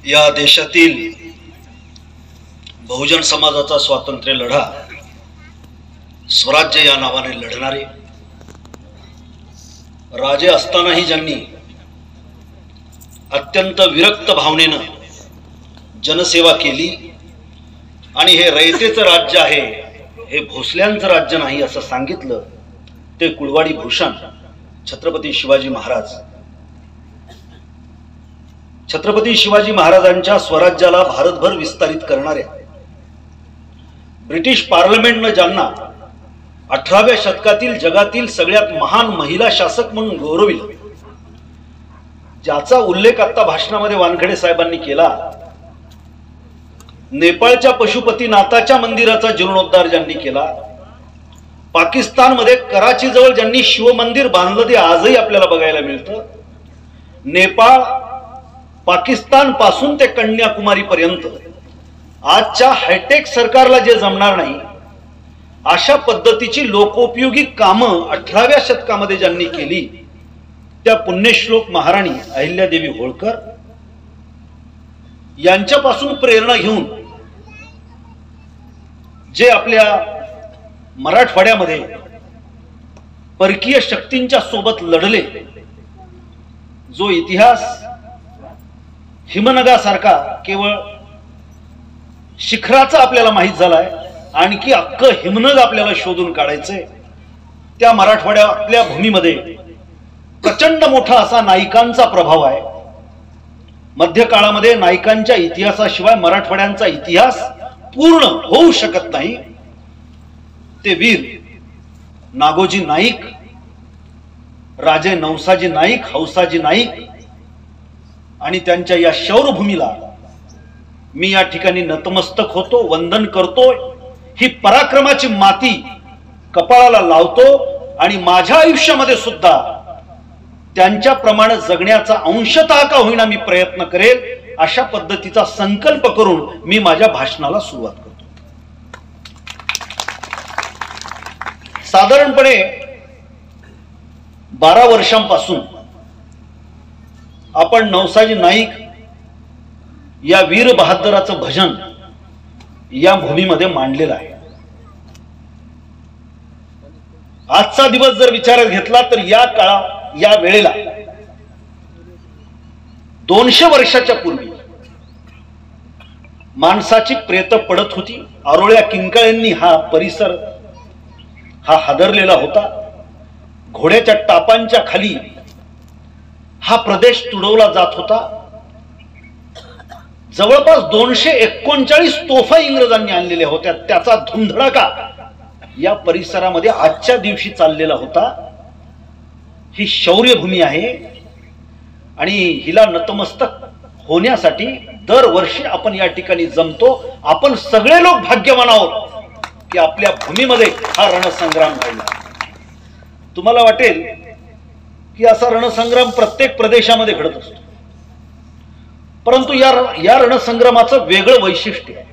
या देशातील बहुजन समाजाचा स्वातंत्र्य लढा स्वराज्य या नावाने लढणारे राजे असतानाही ज्यांनी अत्यंत विरक्त भावनेनं जनसेवा केली आणि हे रयतेचं राज्य आहे, हे भोसल्यांचं राज्य नाही असं सांगितलं, ते कुळवाडी भूषण छत्रपती शिवाजी महाराज. छत्रपती शिवाजी महाराजांच्या स्वराज्याला भारतभर विस्तारित करणाऱ्या ब्रिटिश पार्लमेंटनं ज्यांना 18व्या शतकातील जगातील सगळ्यात महान महिला शासक म्हणून गौरविलं, ज्याचा उल्लेख आता भाषणामध्ये वानखेडे साहेबांनी केला, नेपाळच्या पशुपतीनाथाच्या मंदिराचा जीर्णोद्धार ज्यांनी केला, पाकिस्तानमध्ये कराची जवळ ज्यांनी शिव मंदिर बांधलं ते आजही आपल्याला बघायला मिळतं. नेपाळ पाकिस्तान पासून ते कन्याकुमारी पर्यंत आजच्या हायटेक सरकारला जे जमणार नाही अशा पद्धतीची लोकोपयोगी कामं 18व्या शतकामध्ये ज्यांनी केली, त्या पुण्यश्लोक महाराणी अहिल्यादेवी होळकर यांच्यापासून प्रेरणा घेऊन जे आपल्या मराठवाड्यामध्ये परकीय शक्तींच्या सोबत लढले, जो इतिहास हिमनगासारखा केवळ शिखराचा आपल्याला माहित झालाय, आणखी अख्खं हिमनग आपल्याला शोधून काढायचंय. त्या मराठवाड्यातल्या भूमीमध्ये प्रचंड मोठा असा नायकांचा प्रभाव आहे. मध्य काळामध्ये नायकांच्या इतिहासाशिवाय मराठवाड्यांचा इतिहास पूर्ण होऊ शकत नाही. ते वीर नागोजी नाईक, राजे नवसाजी नाईक, हौसाजी नाईक आणि त्यांच्या या शौर्यभूमीला मी या ठिकाणी नतमस्तक होतो, वंदन करतो. ही पराक्रमाची माती कपाळाला लावतो आणि माझ्या आयुष्यामध्ये सुद्धा त्यांच्याप्रमाणे जगण्याचा अंशतः का होईना मी प्रयत्न करेल, अशा पद्धतीचा संकल्प करून मी माझ्या भाषणाला सुरुवात करतो. साधारणपणे 12 वर्षांपासून आपण नवसाजी नाईक या वीर बहादराचं भजन या भूमीमध्ये मांडलेलं आहे. आजचा दिवस जर विचारात घेतला तर या वेळेला 200 वर्षाच्या पूर्वी माणसाची प्रेत पडत होती. आरोळ्या किंकाळ्यांनी हा परिसर हा हादरलेला होता. घोड्याच्या टापांच्या खाली हा प्रदेश तुडवला जात होता. जवळपास 239 तोफा इंग्रजांनी आणलेल्या होत्या. त्याचा धुमधडाका या परिसरामध्ये आजच्या दिवशी चाललेला होता. ही शौर्यभूमी आहे आणि हिला नतमस्तक होण्यासाठी दरवर्षी आपण या ठिकाणी जमतो. आपण सगळे लोक भाग्यवान आहोत की आपल्या भूमीमध्ये हा रणसंग्राम घडला. तुम्हाला वाटेल की असा रणसंग्राम प्रत्येक प्रदेशामध्ये घडत असतो, परंतु या रणसंग्रामाचं वेगळं वैशिष्ट्य आहे.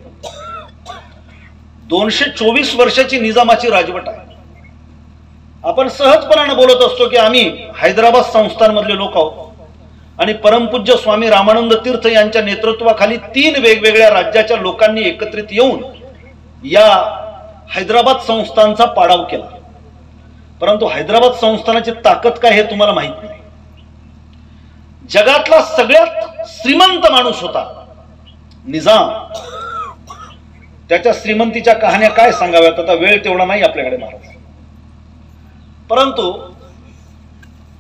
224 वर्षाची निजामाची राजवट आहे. आपण सहजपणाने बोलत असतो की आम्ही हैदराबाद संस्थानमधले लोक आहोत आणि परमपूज्य स्वामी रामानंद तीर्थ यांच्या नेतृत्वाखाली 3 वेगवेगळ्या राज्याच्या लोकांनी एकत्रित येऊन या हैदराबाद संस्थानचा पाडाव केला. परंतु हैदराबाद संस्थानाची ताकद काय हे तुम्हाला माहित नाही. जगातला सगळ्यात श्रीमंत माणूस होता निजाम. त्याच्या श्रीमंतीच्या कहाण्या काय सांगाव्यात, आता वेळ तेवढा नाही आपल्याकडे महाराज. परंतु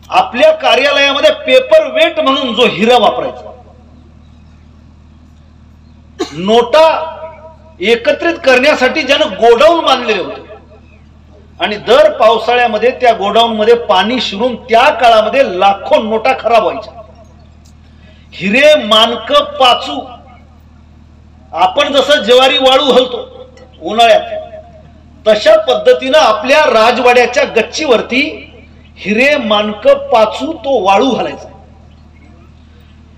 आपल्या कार्यालयामध्ये पेपर वेट म्हणून जो हिरा वापरायचा, नोटा एकत्रित करण्यासाठी ज्यानं गोडाऊन बांधलेले होते आणि दर पावसाळ्यामध्ये त्या गोडाऊन मध्ये पाणी शिरून त्या काळामध्ये लाखो नोटा खराब व्हायच्या. हिरे मानक पाचू, आपण जसं ज्वारी वाळू घालतो उन्हाळ्यात, तशा पद्धतीनं आपल्या राजवाड्याच्या गच्चीवरती हिरे मानक पाचू तो वाळू घालायचा.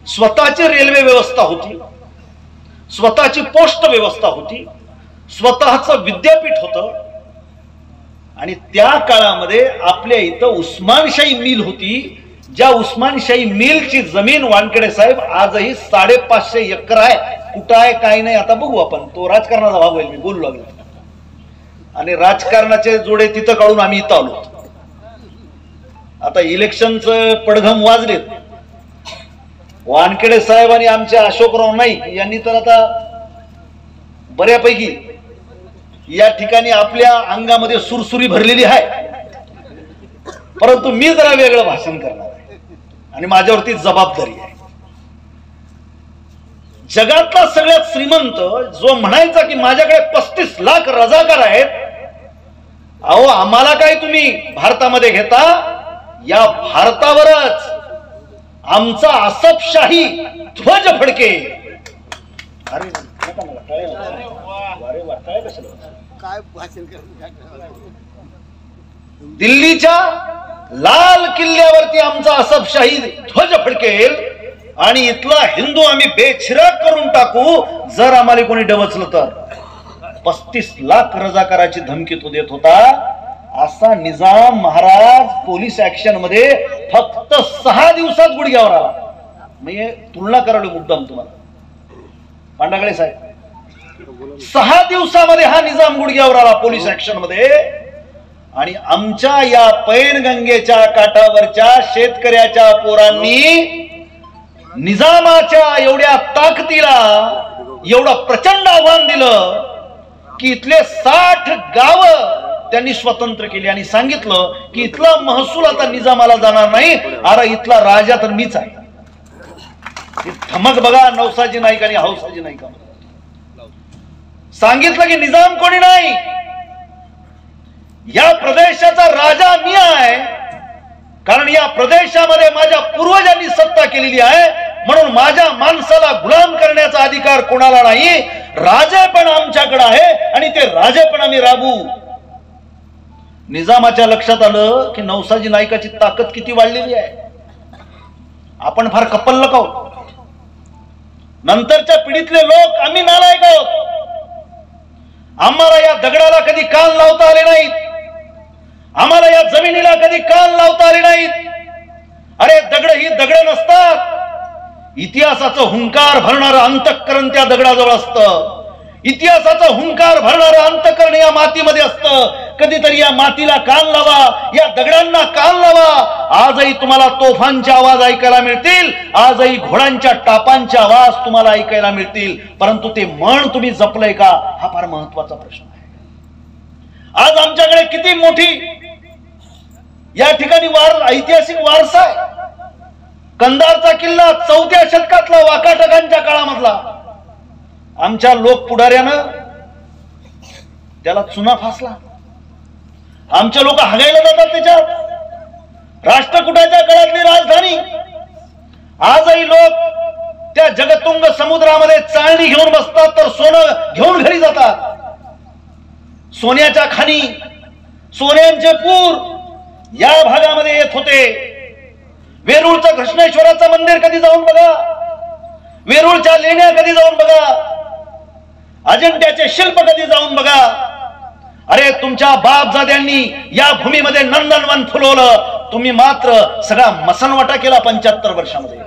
स्वतःची रेल्वे व्यवस्था होती, स्वतःची पोस्ट व्यवस्था होती, स्वतःचं विद्यापीठ होतं आणि त्या काळामध्ये आपल्या इथं उस्मानशाही मिल होती, ज्या उस्मानशाही मिलची जमीन वानखेडे साहेब आजही 550 एकर आहे. कुठं आहे काय नाही आता बघू आपण, तो राजकारणाचा भाग होईल. मी बोलू लागलो आणि राजकारणाचे जोडे तिथं काढून आम्ही इथं आलो. आता इलेक्शनचं पडघम वाजलेत. वानखेडे साहेब आणि आमचे अशोकराव नाईक यांनी तर आता बऱ्यापैकी या ठिकाणी आपल्या अंगामध्ये सुरसुरी भरलेली आहे, परंतु मी जरा वेगळं भाषण करणार आहे आणि माझ्यावरती जबाबदारी आहे. जगातला सगळ्यात श्रीमंत जो म्हणायचा की माझ्याकडे 35 लाख रजाकार आहेत, अहो आम्हाला काय तुम्ही भारतामध्ये घेता? या भारतावरच आमचा आसफशाही ध्वज फडके. अरे काय भाषण दिल्लीच्या लाल किल्ल्यावरती आमचा आसफशाही ध्वज फडकेल आणि इथला हिंदू आम्ही बेचिराग करून टाकू जर आम्हाला कोणी डवचलं तर. 35 लाख रजाकाराची धमकी तो देत होता. असा निजाम महाराज पोलीस ऍक्शन मध्ये फक्त 6 दिवसात गुडघ्यावर आला. म्हणजे तुलना करावी मुद्दाम तुम्हाला पांडागळे साहेब, 6 दिवसामध्ये हा निजाम गुडघ्यावर आला पोलीस ऍक्शन मध्ये. आणि आमच्या या पैनगंगेच्या काठावरच्या शेतकऱ्याच्या पोरांनी निजामाच्या एवढ्या ताकदीला एवढं प्रचंड आव्हान दिलं की इथले 60 गाव त्यांनी स्वतंत्र केली आणि सांगितलं की इथला महसूल आता निजामाला जाणार नाही, अरे इथला राजा तर मीच आहे. धमक बघा नवसाजी नाईक आणि हौसाजी नाईक. सांगितलं की निजाम कोणी नाही, या प्रदेशाचा राजा मी आहे, कारण या प्रदेशामध्ये माझ्या पूर्वजांनी सत्ता केलेली आहे, म्हणून माझ्या माणसाला गुलाम करण्याचा अधिकार कोणाला नाही. राजे पण आमच्याकडे आहे आणि ते राजे पण आम्ही राबू. निजामाच्या लक्षात आलं की नवसाजी नाईकाची ताकद किती वाढलेली आहे, आपण फार कपल्लक आहोत. नंतरच्या पिढीतले लोक आम्ही नालायक आहोत, आम्हाला या दगडाला कधी कान लावता आले नाहीत, आम्हाला या जमिनीला कधी कान लावता आले नाहीत. अरे दगड ही दगड नसतात, इतिहासाचं हुंकार भरणारं अंतःकरण त्या दगडाजवळ असतं. इतिहासाचं हुंकार भरणारं अंतःकरण या मातीमध्ये असतं. कधीतरी या मातीला कान लावा, या दगडांना कान लावा. आजही तुम्हाला तोफांचे आवाज ऐकायला मिळतील, आजही घोड्यांच्या टापांचे आवाज तुम्हाला ऐकायला मिळतील, परंतु ते मन तुम्ही जपलंय का हा फार महत्वाचा प्रश्न आहे. आज आमच्याकडे किती मोठी या ठिकाणी ऐतिहासिक वारसा आहे. कंधारचा किल्ला 4थ्या शतकातला वाकाटकांच्या काळामधला. आमच्या लोक पुढाऱ्यानं त्याला चुना फासला. आमचे लोक हागायला जातात त्याच्यात. राष्ट्रकुटाच्या काळातली राजधानी. आजही लोक त्या जगतुंग समुद्रामध्ये चाळणी घेऊन बसतात तर सोनं घेऊन घरी जातात. सोन्याच्या खाणी, सोन्यांचे पूर या भागामध्ये येत होते. वेरूळचं कृष्णेश्वराचं मंदिर कधी जाऊन बघा, वेरूळच्या लेण्या कधी जाऊन बघा, अजिंठ्याचे शिल्प कधी जाऊन बघा. अरे तुमच्या बापजाद्यांनी या भूमीमध्ये नंदनवन फुलवलं, तुम्ही मात्र सगळा मसनवाटा केला 75 वर्षामध्ये.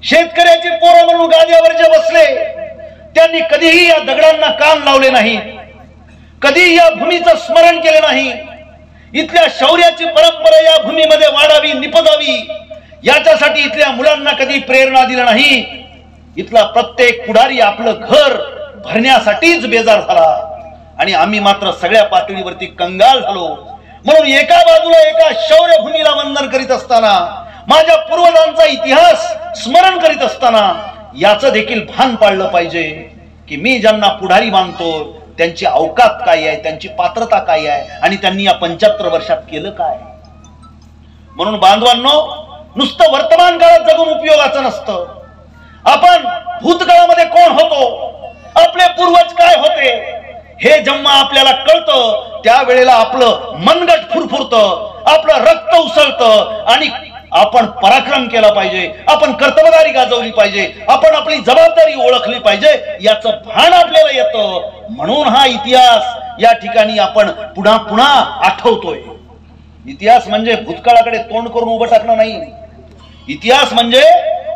शेतकऱ्याची पोरं म्हणून गाद्यावर जे बसले त्यांनी कधीही या दगडांना कान लावले नाही, कधी या भूमीचं स्मरण केले नाही. इथल्या शौर्याची परंपरा या भूमीमध्ये वाढावी, निपजावी याच्यासाठी इथल्या मुलांना कधी प्रेरणा दिली नाही. इथला प्रत्येक पुढारी आपलं घर भरण्यासाठीच बेजार झाला आणि आम्ही मात्र सगळ्या पातळीवरती कंगाल झालो. म्हणून एका बाजूला एका शौर्य भूमीला वंदन करीत असताना, माझ्या पूर्वजांचा इतिहास स्मरण करीत असताना याचं देखील भान पाळलं पाहिजे की मी ज्यांना पुढारी मानतो त्यांची अवकात काय आहे, त्यांची पात्रता काय आहे आणि त्यांनी या 75 वर्षात केलं काय. म्हणून बांधवांनो, नुसतं वर्तमान काळात जगून उपयोगाचं नसतं. आपण भूतकाळामध्ये कोण होतो, आपले पूर्वज काय होते हे जेव्हा आपल्याला कळतं त्यावेळेला आपलं मनगट फुरफुरतं, आपलं रक्त उसळतं आणि आपण पराक्रम केला पाहिजे, आपण कर्तव्यदारी गाजवली पाहिजे, आपण आपली जबाबदारी ओळखली पाहिजे, याचं भान आपल्याला येतं. म्हणून हा इतिहास या ठिकाणी आपण पुन्हा पुन्हा आठवतोय. इतिहास म्हणजे भूतकाळाकडे तोंड करून उभं टाकणं नाही. इतिहास म्हणजे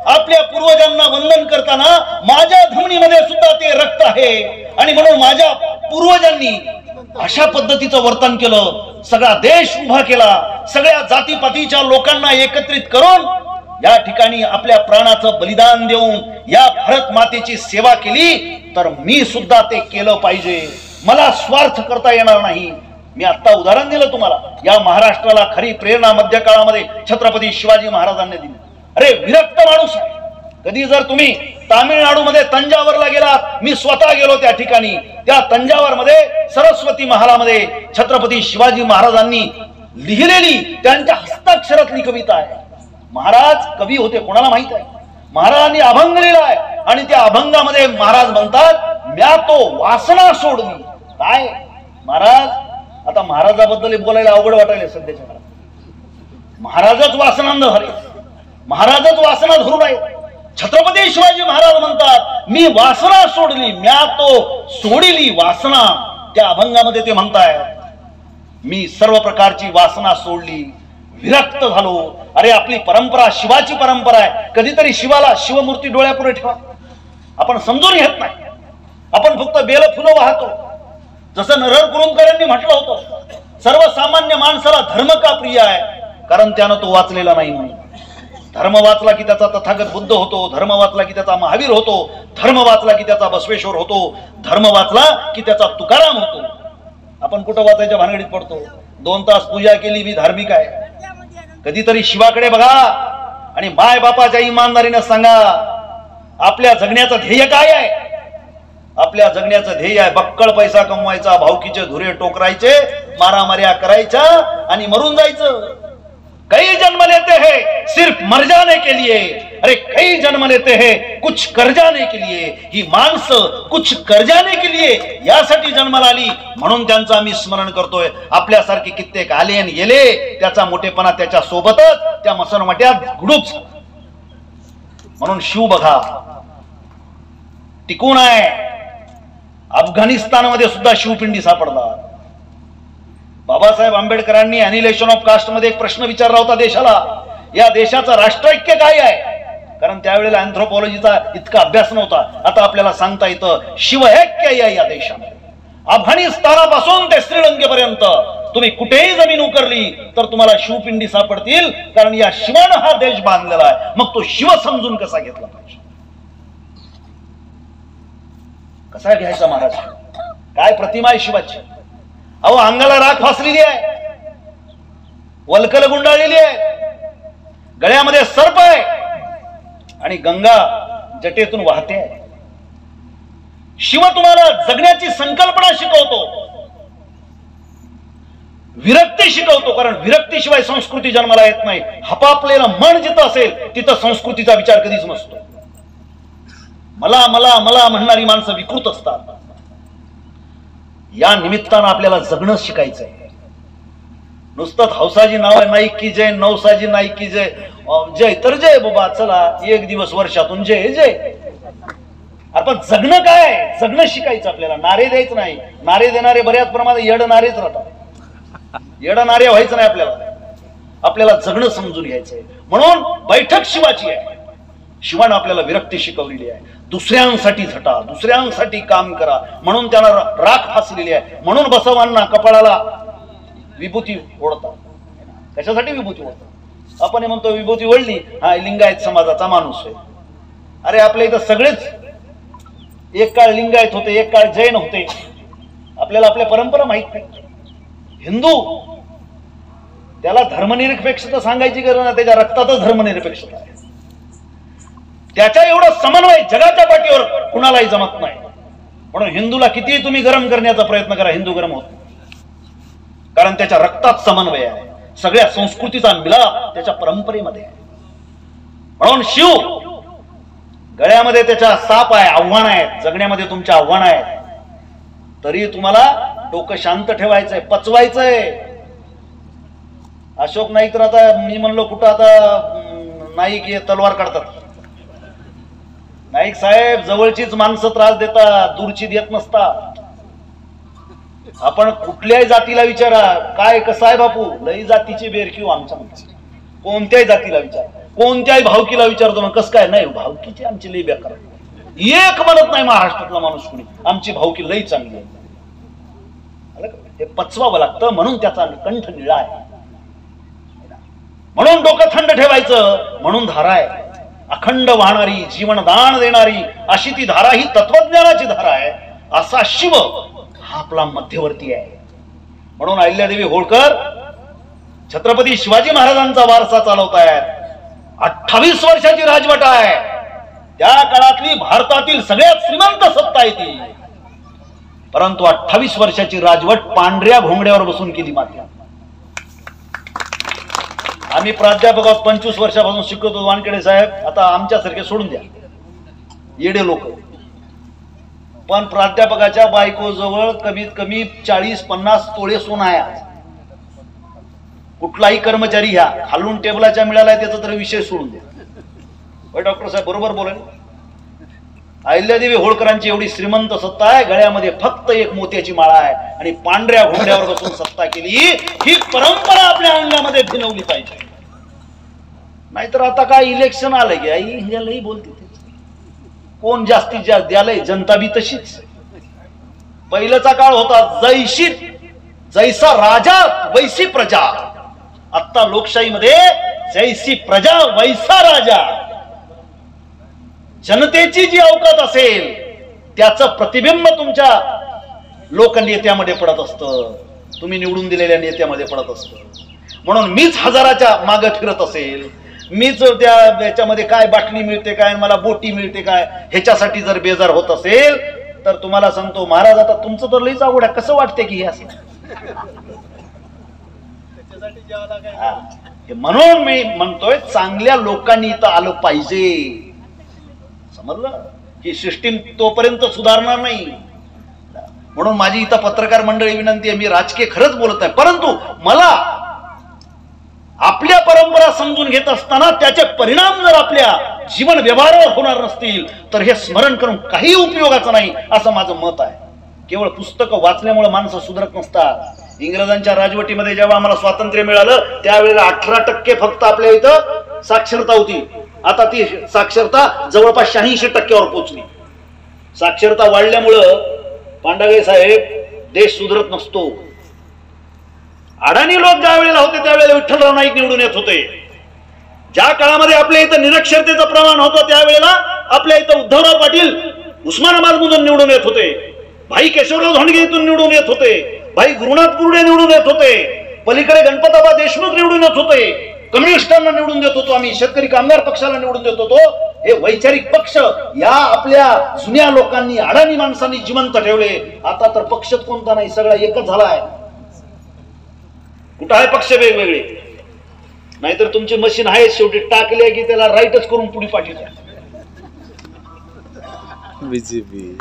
आपल्या पूर्वजांना वंदन करताना माझ्या धमनीमध्ये सुद्धा ते रक्त आहे आणि म्हणून माझ्या पूर्वजांनी अशा पद्धतीचं वर्तन केलं, सगळा देश उभा केला, सगळ्या जातीपातीच्या लोकांना एकत्रित करून या ठिकाणी आपल्या प्राणाचं बलिदान देऊन या भारत मातेची सेवा केली. तर मी सुद्धा ते केलं पाहिजे. मला स्वार्थ करता येणार नाही. मी आता उदाहरण दिलं तुम्हाला. या महाराष्ट्राला खरी प्रेरणा मध्य काळामध्ये छत्रपती शिवाजी महाराजांनी दिली. अरे विरक्त माणूस आहे. कधी जर तुम्ही तामिळनाडूमध्ये तंजावरला गेलात, मी स्वतः गेलो त्या ठिकाणी, त्या तंजावर मध्ये सरस्वती महालामध्ये छत्रपती शिवाजी महाराजांनी लिहिलेली त्यांच्या हस्ताक्षरातली कविता आहे. महाराज कवी होते, कोणाला माहित आहे. महाराजांनी अभंग लिहिलाय आणि त्या अभंगामध्ये महाराज म्हणतात, म्या तो वासना सोडली. काय महाराज, आता महाराजाबद्दल बोलायला अवघड वाटायला सध्याच्या काळात. महाराजच वासनांध झाले, महाराजच वासना धरून आहे. छत्रपती शिवाजी महाराज म्हणतात, मी वासना सोडली, म्या तो सोडली वासना. त्या अभंगामध्ये ते म्हणताय, मी सर्व प्रकारची वासना सोडली, विरक्त झालो. अरे आपली परंपरा शिवाची परंपरा आहे. कधीतरी शिवाला शिवमूर्ती डोळ्यापुढे ठेवा. आपण समजून घेत नाही. आपण फक्त बेल फुलं वाहतो. जसं नरहर कुरुंदकरांनी म्हटलं होतं, सर्वसामान्य माणसाला धर्म का प्रिय आहे, कारण त्यानं तो वाचलेला नाही म्हणून. धर्म वाचला की त्याचा तथागत बुद्ध होतो, धर्म वाचला की त्याचा महावीर होतो, धर्म वाचला की त्याचा बसवेश्वर होतो, धर्म वाचला की त्याचा तुकाराम होतो. आपण कुठं वाचायच्या भानगडीत पडतो. 2 तास पूजा केली मी धार्मिक आहे. कधीतरी शिवाकडे बघा आणि माय बापाच्या इमानदारीने सांगा, आपल्या जगण्याचं ध्येय काय आहे. आपल्या जगण्याचं ध्येय आहे बक्कळ पैसा कमवायचा, भावकीचे धुरे टोकरायचे, मारामार्या करायच्या आणि मरून जायचं. कई जन्म लेते हैं सिर्फ मर जाने के लिए, अरे कई जन्म लेते हैं कुछ कर जाने के लिए. ही माणसं कुछ कर जाने के लिए यासाठी जन्माला आली, म्हणून त्यांचं आम्ही स्मरण करतोय. आपल्यासारखे कित्येक आले आणि गेले, त्याचा मोठेपणा त्याच्या सोबतच त्या मसनमट्यात गुडूप. म्हणून शिव बघा टिकून आहे. अफगाणिस्तानमध्ये सुद्धा शिवपिंडी सापडला. बाबासाहेब आंबेडकरांनी अॅनिलेशन ऑफ कास्ट मध्ये एक प्रश्न विचारला होता देशाला, या देशाचं राष्ट्रैक्य काय आहे. कारण त्यावेळेला अँथ्रोपॉलॉजीचा इतका अभ्यास नव्हता. आता आपल्याला सांगता येतं शिवऐक्य आहे या देशामध्ये. अफगाणिस्तानापासून ते श्रीलंकेपर्यंत तुम्ही कुठेही जमीन उकरली तर तुम्हाला शिवपिंडी सापडतील, कारण या शिवानं हा देश बांधलेला आहे. मग तो शिव समजून कसा घेतला पाहिजे, कसा घ्यायचा महाराज. काय प्रतिमा आहे शिवाची. अहो अंगाला राख फासलेली आहे, वल्कल गुंडाळलेली आहे, गळ्यामध्ये सर्प आहे आणि गंगा जटेतून वाहते आहे. शिव तुम्हाला जगण्याची संकल्पना शिकवतो, विरक्ती शिकवतो. कारण विरक्तीशिवाय संस्कृती जन्माला येत नाही. हपापलेलं मन जिथं असेल तिथं संस्कृतीचा विचार कधीच नसतो. मला मला मला म्हणणारी माणसं विकृत असतात. या निमित्तानं आपल्याला जगणं शिकायचंय. नुसतं हौसाजी नाव नाईक की जय, नवसाजी नाईक की जय, जय तर जय बाबा, चला एक दिवस वर्षातून जय जय. आपण जगणं काय, जगणं शिकायचं आपल्याला. नारे द्यायचं नाही. नारे देणारे बऱ्याच प्रमाणात येड नारेच राहतात. येड नारे व्हायचं नाही आपल्याला. आपल्याला जगणं समजून घ्यायचंय. म्हणून बैठक शिवाची आहे. शिवानं आपल्याला विरक्ती शिकवलेली आहे. दुसऱ्यांसाठी झटा, दुसऱ्यांसाठी काम करा, म्हणून त्यांना राख फासलेली आहे. म्हणून बसवांना कपाळाला विभूती ओढतात. कशासाठी विभूती ओढतात. आपण म्हणतो विभूती ओढली, हा लिंगायत समाजाचा माणूस आहे. अरे आपल्या इथं सगळेच एक काळ लिंगायत होते, एक काळ जैन होते. आपल्याला आपल्या परंपरा माहित नाही. हिंदू त्याला धर्मनिरपेक्षता सांगायची गरज नाही, त्याच्या रक्तातच धर्मनिरपेक्षता आहे. त्याच्या एवढं समन्वय जगाच्या पाठीवर कुणालाही जमत नाही. म्हणून हिंदूला कितीही तुम्ही गरम करण्याचा प्रयत्न करा, हिंदू गरम होत नाही. कारण त्याच्या रक्तात समन्वय आहे. सगळ्या संस्कृतीचा मिलाप त्याच्या परंपरेमध्ये आहे. म्हणून शिव गळ्यामध्ये त्याच्या साप आहे, आव्हान आहे. जगण्यामध्ये तुमच्या आव्हान आहे. तरी तुम्हाला डोकं शांत ठेवायचंय, पचवायचंय. अशोक नाईक तर आता मी म्हणलो कुठं आता नाईक हे तलवार काढतात. नाईक साहेब जवळचीच माणसं त्रास देतात, दूरची देत नसतात. आपण कुठल्याही जातीला विचारा, काय कसं आहे बापू, लई जातीचे बेरकीव आमच्या मध्ये, कोणत्याही जातीला विचार, कोणत्याही भावकीला विचारतो मग कसं काय, नाही भावकीची आमची लई बेकार, एक म्हणत नाही महाराष्ट्रातला माणूस कोणी आमची भावकी लई चांगली आहे. हे पचवावं लागतं, म्हणून त्याचा कंठ निळा आहे, म्हणून डोकं थंड ठेवायचं, म्हणून धारा आहे अखंड वाहणारी, जीवनदान देणारी अशी ती धारा, ही तत्वज्ञानाची धारा आहे. असा शिव हा आपला मध्यवर्ती आहे. म्हणून अहिल्यादेवी होळकर छत्रपती शिवाजी महाराजांचा वारसा चालवतायत. 28 वर्षाची राजवट आहे, त्या काळातली भारतातील सगळ्यात श्रीमंत सत्ता आहे ती, परंतु 28 वर्षाची राजवट पांढऱ्या घोंगड्यावर बसून केली. मात्र आम्ही प्राध्यापक 25 वर्षापासून शिकवतो वानखेडे साहेब, आता आमच्यासारखे सोडून द्या येडे लोक, पण प्राध्यापकाच्या बायको जवळ कमीत कमी 40-50 तोळे सोनं आहे. कुठलाही कर्मचारी ह्या खालून टेबलाच्या मिळालाय त्याचा तर विषय सोडून द्या. डॉक्टर साहेब बरोबर बोला. अहिल्यादेवी होळकरांची एवढी श्रीमंत सत्ता आहे, गळ्यामध्ये फक्त एक मोत्याची माळा आहे आणि पांढऱ्या घोंगड्यावर बसून सत्ता केली. ही परंपरा आपल्या अंगामध्ये भिनवली पाहिजे. नाहीतर आता काय इलेक्शन आलं की आई हिंद्यालाही बोलते, कोण जास्तीत जास्त द्यालय, जनता बी तशीच. पहिल्याचा काळ होता जैशी जैसा राजा वैसी प्रजा, आता लोकशाहीमध्ये जैसी प्रजा वैसा राजा. जनतेची जी अवकात असेल त्याचं प्रतिबिंब तुमच्या लोकनेत्यामध्ये पडत असतं, तुम्ही निवडून दिलेल्या नेत्यामध्ये पडत असतं. म्हणून मीच हजाराच्या मागे फिरत असेल, मीच त्या याच्यामध्ये काय बाटली मिळते काय, मला बोटी मिळते काय, ह्याच्यासाठी जर बेजार होत असेल तर तुम्हाला सांगतो महाराज, आता तुमचं तर लईच अवघड आहे. कसं वाटते की हे असं, म्हणून मी म्हणतोय चांगल्या लोकांनी इथं आलं पाहिजे. समजलं की सिस्टीम तोपर्यंत सुधारणार नाही. म्हणून माझी इथं पत्रकार मंडळी विनंती आहे, मी राजकीय खरंच बोलत आहे, परंतु मला आपल्या परंपरा समजून घेत असताना त्याचे परिणाम जर आपल्या जीवन व्यवहारावर होणार नसतील तर हे स्मरण करून काही उपयोगाचं नाही, असं माझं मत आहे. केवळ पुस्तकं वाचल्यामुळे माणसं सुधारत नसतात. इंग्रजांच्या राजवटीमध्ये जेव्हा आम्हाला स्वातंत्र्य मिळालं त्यावेळेला 18% फक्त आपल्या इथं साक्षरता होती. आता ती साक्षरता जवळपास 86% पोहोचली. साक्षरता वाढल्यामुळं पांडागे साहेब देश सुधारत नसतो. अडाणी लोक ज्या वेळेला होते त्यावेळेला विठ्ठलराव नाईक निवडून येत होते. ज्या काळामध्ये आपल्या इथं निरक्षरतेचं प्रमाण होतं त्यावेळेला आपल्या इथं उद्धवराव पाटील उस्मानाबाद मधून निवडून येत होते, भाई केशवराव धोंडगे इथून निवडून येत होते, भाई गुरुनाथ कुर्डे निवडून येत होते, पलीकडे गणपताबा देशमुख निवडून येत होते, कम्युनिस्टांना निवडून देत होतो आम्ही, शेतकरी कामगार पक्षाला निवडून देत होतो. हे वैचारिक पक्ष या आपल्या जुन्या लोकांनी अडाणी माणसांनी जिवंत ठेवले. आता तर पक्षच कोणता नाही, सगळा एकच झालाय. कुठं आहे पक्ष वेगवेगळे, नाहीतर तुमची मशीन आहे शेवटी टाकले की त्याला राईटच करून पुढे पाठवते. बीजेपी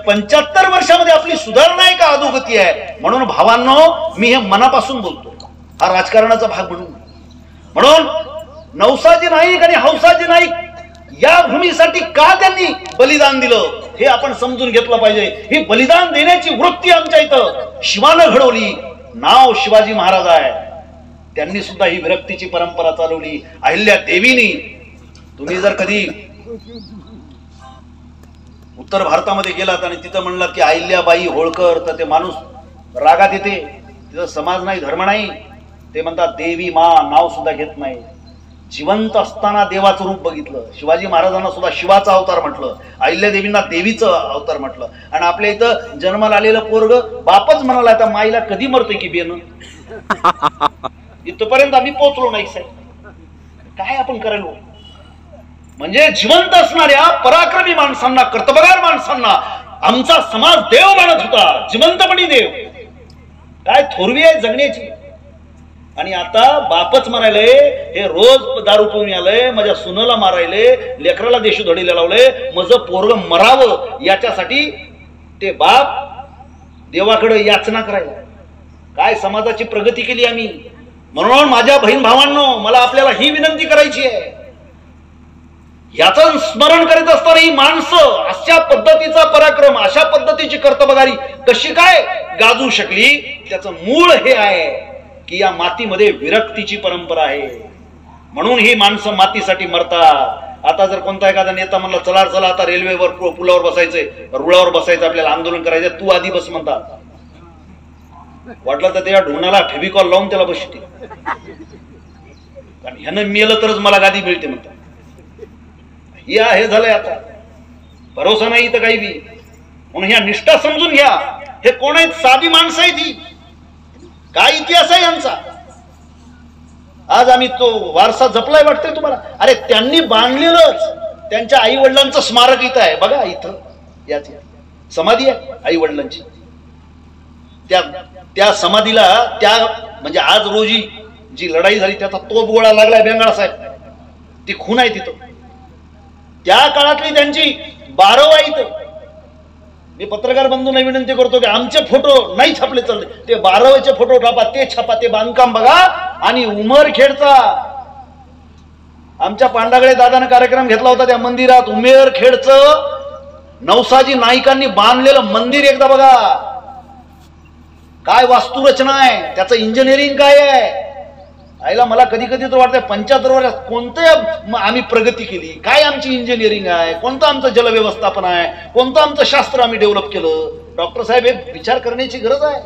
75 वर्षामध्ये आपली सुधारणा आहे का अधोगती आहे? म्हणून भावांनो मी हे मनापासून बोलतो, हा राजकारणाचा भाग म्हणून नवसाजी नाईक आणि हौसाजी नाईक या भूमीसाठी का त्यांनी बलिदान दिलं हे आपण समजून घेतलं पाहिजे. ही बलिदान देण्याची वृत्ती आमच्या इथं शिवानं घडवली. नाव शिवाजी महाराज आहे, त्यांनी सुद्धा ही विरक्तीची परंपरा चालवली. अहिल्या देवीनी, तुम्ही जर कधी उत्तर भारतामध्ये गेलात आणि तिथं म्हणलात की अहिल्याबाई होळकर तर ते माणूस रागात येते. तिथं समाज नाही, धर्म नाही, ते म्हणतात देवी मा, नाव सुद्धा घेत नाही. जिवंत असताना देवाचं रूप बघितलं. शिवाजी महाराजांना सुद्धा शिवाचा अवतार म्हटलं, अहिल्या देवींना देवीचं अवतार म्हटलं. आणि आपल्या इथं जन्माला आलेलं पोरग बापच म्हणाला आता माईला कधी मरतोय की बेन. इथपर्यंत आम्ही पोहोचलो नाही साहेब, काय आपण करायलो. म्हणजे जिवंत असणाऱ्या पराक्रमी माणसांना, कर्तबगार माणसांना आमचा समाज देव मानत होता, जिवंतपणी देव. काय थोरवी आहे जगण्याची. आणि आता बापच म्हणाले हे रोज दारू पिऊन आलंय, माझ्या सुनेला मारायले, लेकराला देशोधडीला लावले, माझं पोरग मरावं याच्यासाठी ते बाप देवाकडे याचना करायला. काय समाजाची प्रगती केली आम्ही. म्हणून माझ्या बहीण भावांनो मला आपल्याला ही विनंती करायची आहे, याचं स्मरण करीत असताना ही माणसं अशा पद्धतीचा पराक्रम, अशा पद्धतीची कर्तबगारी कशी काय गाजू शकली त्याचं मूळ हे आहे की या मातीमध्ये विरक्तीची परंपरा आहे, म्हणून ही माणसं मातीसाठी मरतात. आता जर कोणता एखादा नेता म्हणला चला चला आता रेल्वेवर पुलावर बसायचंय, रुळावर बसायचं, आपल्याला आंदोलन करायचं, तू आधी बस म्हणतात. वाटलं तर त्या ढोणाला फेविकॉल लावून त्याला बसते, कारण ह्यानं मेलं तरच मला गादी मिळते म्हणतात. हे झालंय आता, भरोसा नाही तर काही बी. म्हणून ह्या निष्ठा समजून घ्या. हे कोण आहेत? साधी माणसं आहे ती. काय इतिहास आहे यांचा? आज आम्ही तो वारसा जपलाय वाटतंय तुम्हाला? अरे त्यांनी बांधलेलंच त्यांच्या आई वडिलांचं स्मारक इथं आहे बघा, इथं याच समाधी आहे आई वडिलांची. त्या समाधीला त्या म्हणजे आज रोजी जी लढाई झाली त्याचा तोफ गोळा लागलाय बेंगाळ साहेब, ती खून आहे तिथं. त्या काळातली त्यांची 12 इथं. मी पत्रकार बंधूंना विनंती करतो की आमचे फोटो नाही छापले चालले, ते 12चे फोटो छापा, ते छापा, ते बांधकाम बघा. आणि उमरखेडचा आमच्या पांडागळे दादाने कार्यक्रम घेतला होता त्या मंदिरात, उमेरखेडचं नवसाजी नाईकांनी बांधलेलं मंदिर एकदा बघा. काय वास्तुरचना आहे, त्याचं इंजिनिअरिंग काय आहे. आईला मला कधी कधी तर वाटतं 75 वर्षात कोणतं आम्ही प्रगती केली, काय आमची इंजिनिअरिंग आहे, कोणतं आमचं जलव्यवस्थापन आहे, कोणतं आमचं शास्त्र आम्ही डेव्हलप केलं. डॉक्टर साहेब हे विचार करण्याची गरज आहे.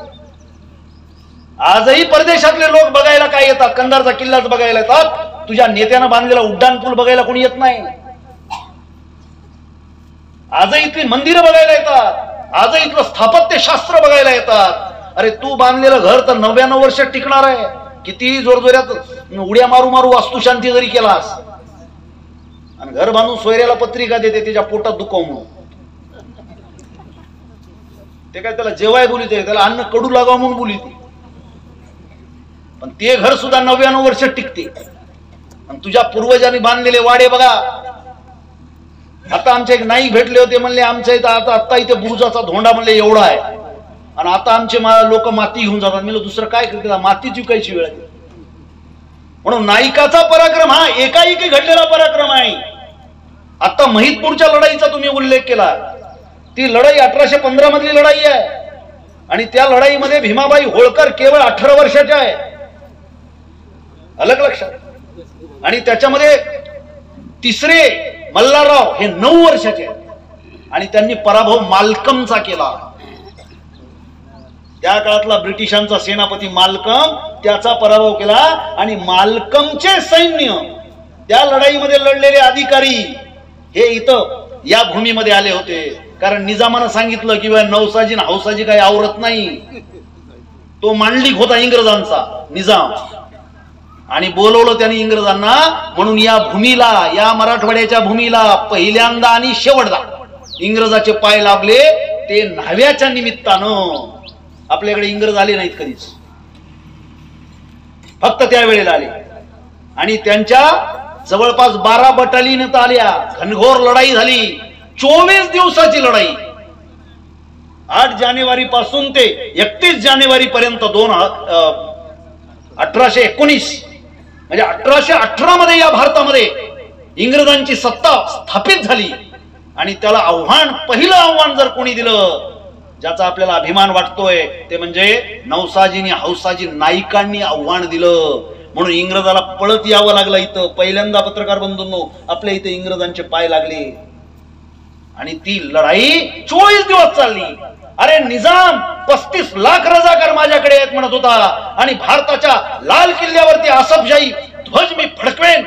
आजही परदेशातले लोक बघायला काय येतात? कंधारचा किल्लाच बघायला येतात, तुझ्या नेत्यानं बांधलेला उड्डाण पूल बघायला कोणी येत नाही. आजही इथली मंदिरं बघायला येतात, आजही इथलं स्थापत्य शास्त्र बघायला येतात. अरे तू बांधलेलं घर तर 99 वर्ष टिकणार आहे. किती जोरजोरात उड्या मारू मारू वास्तुशांती जरी केलास, आणि घर बांधून सोयऱ्याला पत्रिका देते त्याच्या पोटात दुखाव म्हणून. ते काय त्याला जेवाय बोलीत, त्याला अन्न कडू लागावं म्हणून बोलीत, पण ते घर सुद्धा 99 वर्ष टिकते. आणि तुझ्या पूर्वजांनी बांधलेले वाडे बघा. आता आमचे एक नाईक भेटले होते, म्हणले आमच्या इथं आता इथे बुरुजाचा धोंडा म्हणले एवढा आहे, आणि आता आमचे लोक माती घेऊन जातात. मी दुसरं काय करते, माती चुकायची वेळ आहे. म्हणून नाईकाचा पराक्रम हा एकाएकी घडलेला पराक्रम आहे. आता महितपूरच्या लढाईचा तुम्ही उल्लेख केला, ती लढाई 1815 मधली लढाई आहे, आणि त्या लढाईमध्ये भीमाबाई होळकर केवळ 18 वर्षाच्या आहे. अलग लक्षात. आणि त्याच्यामध्ये तिसरे मल्हारराव हे 9 वर्षाचे, आणि त्यांनी पराभव मालकमचा केला. त्या काळातला ब्रिटिशांचा सेनापती मालकम, त्याचा पराभव केला. आणि मालकमचे सैन्य, त्या लढाईमध्ये लढलेले अधिकारी हे इथं या भूमीमध्ये आले होते. कारण निजामानं सांगितलं की नवसाजी आणि हौसाजी काही आवरत नाही. तो मांडलिक होता इंग्रजांचा निजाम, आणि बोलवलं त्यांनी इंग्रजांना. म्हणून या भूमीला, या मराठवाड्याच्या भूमीला पहिल्यांदा आणि शेवटदा इंग्रजाचे पाय लागले ते न्हाव्याच्या निमित्तानं. आपल्याकडे इंग्रज आले नाहीत कधीच, फक्त त्यावेळेला आले. आणि त्यांच्या जवळपास 12 बटालियन आल्या. घनघोर लढाई झाली, 24 दिवसाची लढाई. 8 जानेवारी पासून ते 31 जानेवारी पर्यंत 1819 म्हणजे 1818 मध्ये या भारतामध्ये इंग्रजांची सत्ता स्थापित झाली. आणि त्याला आव्हान, पहिलं आव्हान जर कोणी दिलं ज्याचा आपल्याला अभिमान वाटतोय, ते म्हणजे नवसाजींनी हौसाजी नाईकांनी आव्हान दिलं. म्हणून इंग्रजाला पळत यावं लागलं. इथं पहिल्यांदा पत्रकार बंधूंनो आपल्या इथे इंग्रजांचे पाय लागले, आणि ती लढाई 24 दिवस चालली. अरे निजाम 35 लाख रजाकार माझ्याकडे आहेत म्हणत होता, आणि भारताच्या लाल किल्ल्यावरती आसफशाही ध्वज मी फडकवेन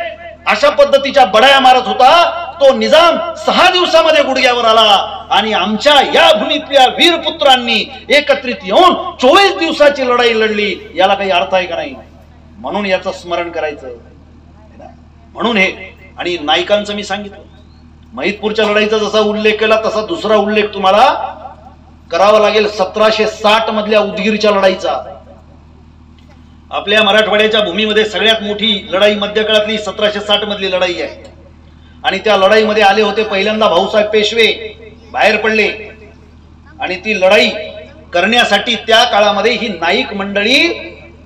अशा पद्धतीच्या बडाया मारत होता. तो निजाम 6 दिवसामध्ये गुडघ्यावर आला, आणि आमच्या या भूमीतल्या वीरपुत्रांनी एकत्रित येऊन 24 दिवसाची लढाई लढली. याला काही अर्थ आहे का नाही? म्हणून याचं स्मरण करायचं. म्हणून हे, आणि नाईकांचं मी सांगितलं, महितपूरच्या लढाईचा जसा उल्लेख केला तसा दुसरा उल्लेख तुम्हाला करावा लागेल 1760 मधल्या उदगीरच्या लढाईचा. आपल्या मराठवाड्याच्या भूमीमध्ये सगळ्यात मोठी लढाई मध्यकाळातली 1760 मधली लढाई आहे. आणि त्या लढाईमध्ये आले होते पहिल्यांदा भाऊसाहेब पेशवे, बाहेर पडले. आणि ती लढाई करण्यासाठी त्या काळामध्ये ही नाईक मंडळी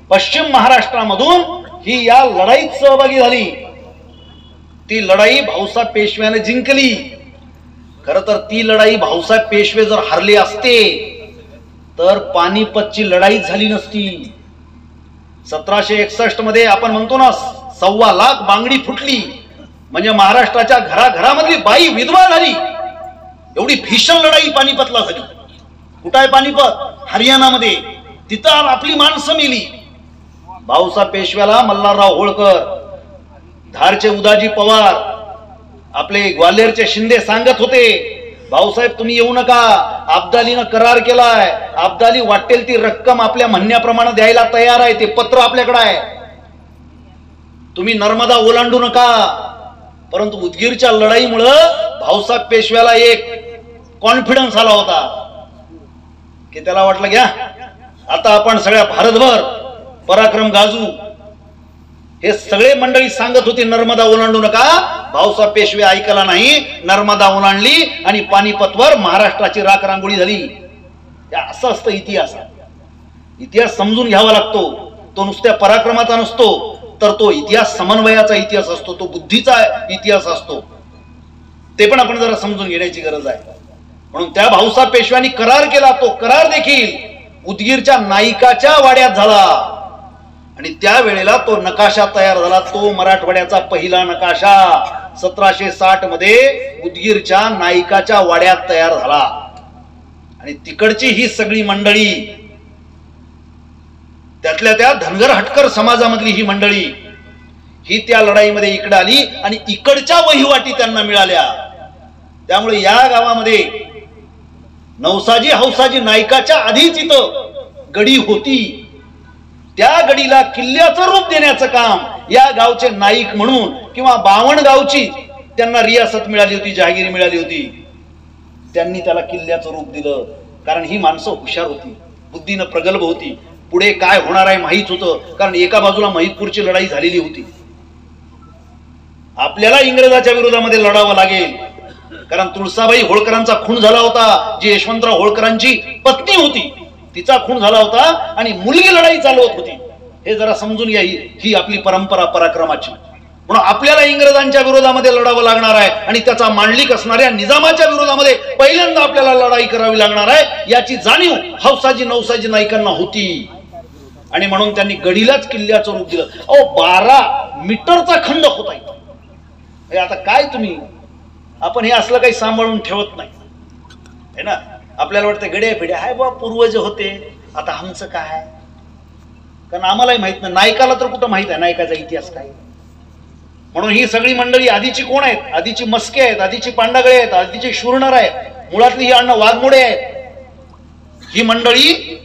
पश्चिम महाराष्ट्रामधून ही या लढाईत सहभागी झाली. ती लढाई भाऊसाहेब पेशव्याने जिंकली. खर तर ती लढाई भाऊसाहेब पेशवे जर हरले असते तर पानिपतची लढाई झाली नसती. 1761 मध्ये आपण म्हणतो ना 1.25 लाख बांगडी फुटली, म्हणजे महाराष्ट्राच्या घराघरामधली बाई विधवा झाली. एवढी भीषण लढाई पानिपतला झाली. कुठं आहे पानिपत? हरियाणामध्ये. तिथं आपली माणसं मेली. भाऊसाहेब पेशव्याला मल्हारराव होळकर, धारचे उदाजी पवार, आपले ग्वाल्हेरचे शिंदे सांगत होते, भाऊसाहेब तुम्ही येऊ नका, अब्दालीनं करार केलाय, अब्दाली वाटेल ती रक्कम आपल्या म्हणण्याप्रमाणे द्यायला तयार आहे, ते पत्र आपल्याकडे आहे, तुम्ही नर्मदा ओलांडू नका. परंतु उदगीरच्या लढाईमुळं भाऊसाहेब पेशव्याला एक कॉन्फिडन्स आला होता की त्याला वाटलं घ्या आता आपण सगळ्या भारतभर पराक्रम गाजू. हे सगळे मंडळी सांगत होती नर्मदा ओलांडू नका. भाऊसाहेब पेशवे ऐकला नाही, नर्मदा ओलांडली आणि पानिपतवर महाराष्ट्राची राख रांगोळी झाली. असं असतं इतिहास. इतिहास समजून घ्यावा लागतो. तो नुसत्या पराक्रमाचा नसतो, तर तो इतिहास समन्वयाचा इतिहास असतो, तो बुद्धीचा इतिहास असतो. ते पण आपण जरा समजून घेण्याची गरज आहे. म्हणून त्या भाऊसाहेब पेशव्यांनी करार केला. तो करार देखील उदगीरच्या नाईकाच्या वाड्यात झाला आणि त्यावेळेला तो नकाशा तयार झाला. तो मराठवाड्याचा पहिला नकाशा 1760 मध्ये उदगीरच्या नाईकाच्या वाड्यात तयार झाला. आणि तिकडची ही सगळी मंडळी, त्यातल्या त्या धनगर हटकर समाजामधली ही मंडळी, ही त्या लढाईमध्ये इकडे आली आणि इकडच्या वहिवाटी त्यांना मिळाल्या. त्यामुळे या गावामध्ये नवसाजी हौसाजी नाईकाच्या आधीच इथं गडी होती. त्या गडीला किल्ल्याचं रूप देण्याचं काम या गावचे नाईक म्हणून किंवा बावणगावची त्यांना रियासत मिळाली होती, जहागिरी मिळाली होती, त्यांनी त्याला किल्ल्याचं रूप दिलं. कारण ही माणसं हुशार होती, बुद्धीनं प्रगल्भ होती. पुढे काय होणार आहे माहित होतं, कारण एका बाजूला महिदपूरची लढाई झालेली होती. आपल्याला इंग्रजाच्या विरोधामध्ये लढावं लागेल, कारण तुळसाबाई होळकरांचा खून झाला होता, जी यशवंतराव होळकरांची पत्नी होती, तिचा खून झाला होता आणि मुलगी लढाई चालवत होती. हे जरा समजून घ्या, ही आपली परंपरा पराक्रमाची. म्हणून आपल्याला इंग्रजांच्या विरोधामध्ये लढावं लागणार आहे आणि त्याचा मांडलिक असणाऱ्या निजामाच्या विरोधामध्ये पहिल्यांदा आपल्याला लढाई करावी लागणार आहे, याची जाणीव हौसाजी नवसाजी नाईकांना होती. आणि म्हणून त्यांनी गडीलाच किल्ल्याचं रूप दिलं. 12 मीटरचा खंड होता इथं. आता काय तुम्ही, आपण हे असलं काही सांभाळून ठेवत नाही है ना. आपल्याला वाटतं गड्या पिढ्या हाय बा, पूर्वज होते, आता आमचं काय. कारण आम्हालाही माहित नाही, नायकाला तर कुठं माहित आहे नायकाचा इतिहास काय. म्हणून ही सगळी मंडळी आधीची कोण आहेत? आधीची मस्के आहेत, आधीची पांडागळे आहेत, आधीची शूरनर आहेत, मुळातली ही अण्णा वाघमोडे आहेत. ही मंडळी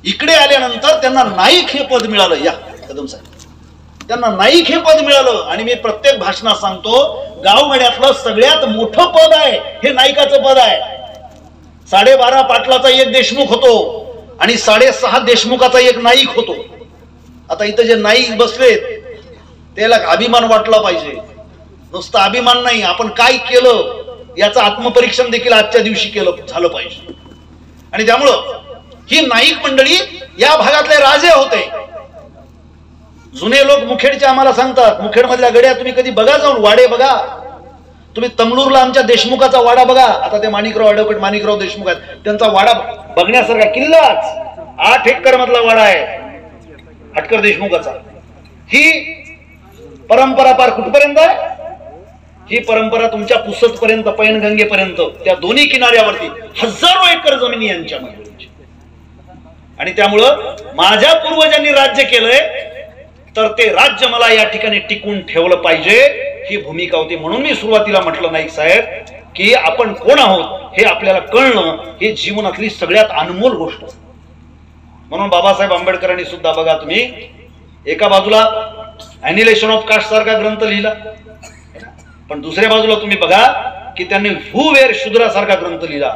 इकडे आल्यानंतर त्यांना नाईक हे पद मिळालं. या कदम साहेब, त्यांना नाईक हे पद मिळालं. आणि मी प्रत्येक भाषणात सांगतो, गावगाड्यातलं सगळ्यात मोठं पद आहे हे नाईकाचं पद आहे. 12.5 पाटलाचा एक देशमुख होतो आणि 6.5 देशमुखाचा एक नाईक होतो. आता इथं जे नाईक बसलेत त्याला अभिमान वाटला पाहिजे. नुसतं अभिमान नाही, आपण काय केलं याचं आत्मपरीक्षण देखील आजच्या दिवशी झालं पाहिजे. आणि त्यामुळं ही नाईक मंडळी या भागातले राजे होते. जुने लोक मुखेडचे आम्हाला सांगतात, मुखेड मधल्या गड्या तुम्ही कधी बघा, जाऊन वाडे बघा. तुम्ही तमलूरला आमच्या देशमुखाचा वाडा बघा. आता ते माणिकराव ॲडव्होकेट माणिकराव देशमुख आहेत, त्यांचा वाडा बघण्यासारखा, किल्लाच 8 एकर मधला वाडा आहे हटकर देशमुखाचा. ही परंपरा पार कुठपर्यंत आहे? ही परंपरा तुमच्या पुसद पर्यंत, पैनगंगेपर्यंत, त्या दोन्ही किनाऱ्यावरती हजारो एकर जमिनी यांच्यामध्ये. आणि त्यामुळं माझ्या पूर्वजांनी राज्य केलंय तर ते राज्य मला या ठिकाणी टिकून ठेवलं पाहिजे, ही भूमिका होती. म्हणून मी सुरुवातीला म्हटलं नाईक साहेब की आपण कोण आहोत हे आपल्याला कळणं हे जीवनातली सगळ्यात अनमोल गोष्ट. म्हणून बाबासाहेब आंबेडकरांनी सुद्धा बघा, तुम्ही एका बाजूला अॅनिलेशन ऑफ कास्ट सारखा ग्रंथ लिहिला, पण दुसऱ्या बाजूला तुम्ही बघा की त्यांनी हू वेअर शूद्रासारखा ग्रंथ लिहिला.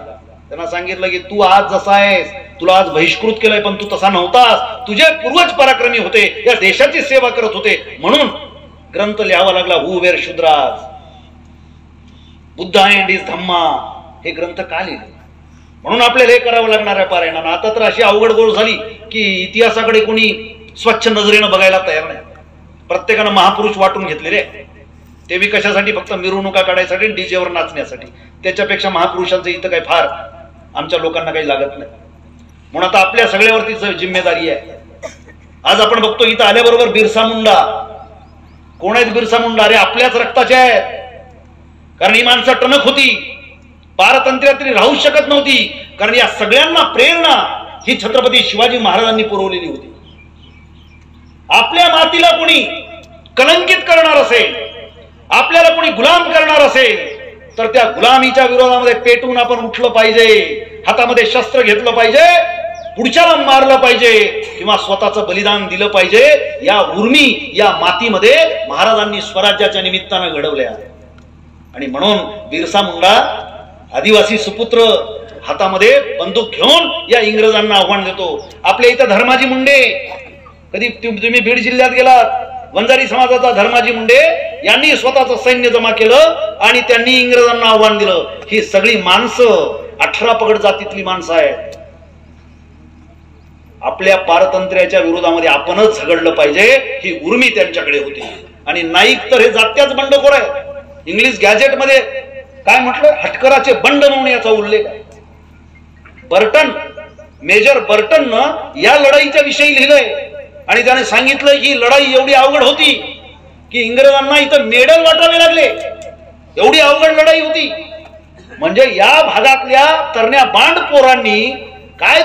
त्यांना सांगितलं की तू आज जसा आहेस, तुला आज बहिष्कृत केलंय, पण तू तसा नव्हतास. तुझे पूर्वज पराक्रमी होते, या देशाची सेवा करत होते, म्हणून ग्रंथ लिहावा लागला who were Shudras. Buddha and his Dhamma हे ग्रंथ का लिहिले? म्हणून आपल्याला हे करावं लागणार आहे पारायण. आता तर अशी अवघड गोष्ट झाली की इतिहासाकडे कोणी स्वच्छ नजरेनं बघायला तयार नाही. प्रत्येकानं महापुरुष वाटून घेतलेले, ते बी कशासाठी? फक्त मिरवणुका काढायसाठी, डीजेवर नाचण्यासाठी. त्याच्यापेक्षा महापुरुषांचं इथं काही फार आमच्या लोकांना काही लागत नाही. म्हणून आता आपल्या सगळ्यावरती जिम्मेदारी आहे. आज आपण बघतो इथं आल्याबरोबर बिरसा मुंडा. कोण आहेत बिरसा मुंडा? अरे आपल्याच रक्ताचे आहेत. कारण ही माणसं टणक होती, पारतंत्र्यात राहू शकत नव्हती. कारण या सगळ्यांना प्रेरणा ही छत्रपती शिवाजी महाराजांनी पुरवलेली होती. आपल्या मातीला कोणी कलंकित करणार असेल, आपल्याला कोणी गुलाम करणार असेल, तर त्या गुलामीच्या विरोधामध्ये पेटून आपण उठलं पाहिजे, हातामध्ये शस्त्र घेतलं पाहिजे, पुढच्याला मारलं पाहिजे किंवा स्वतःचं बलिदान दिलं पाहिजे. या उर्मी, या मातीमध्ये महाराजांनी स्वराज्याच्या निमित्तानं घडवल्या. आणि म्हणून बिरसा मुंडा आदिवासी सुपुत्र हातामध्ये बंदूक घेऊन या इंग्रजांना आव्हान देतो. आपल्या इथं धर्माजी मुंडे, कधी तुम्ही बीड जिल्ह्यात गेलात, वंजारी समाजाचा धर्माजी मुंडे यांनी स्वतःचं सैन्य जमा केलं आणि त्यांनी इंग्रजांना आव्हान दिलं. ही सगळी माणसं 18 पगड जातीतली माणसं आहेत. आपल्या पारतंत्र्याच्या विरोधामध्ये आपणच झगडलं पाहिजे, ही उर्मी त्यांच्याकडे होती. आणि नाईक तर हे जात्याच बंडखोर आहे. इंग्लिश गॅजेटमध्ये काय म्हटलं? हटकराचे बंड म्हणून याचा उल्लेख आहे. बर्टन, मेजर बर्टननं या लढाईच्या विषयी लिहिलंय आणि त्याने सांगितलं की लढाई एवढी अवघड होती की इंग्रजांना इथं मेडल वाटावे लागले. एवढी अवघड लढाई होती. म्हणजे या भागातल्या तरण्या बांड पोरांनी काय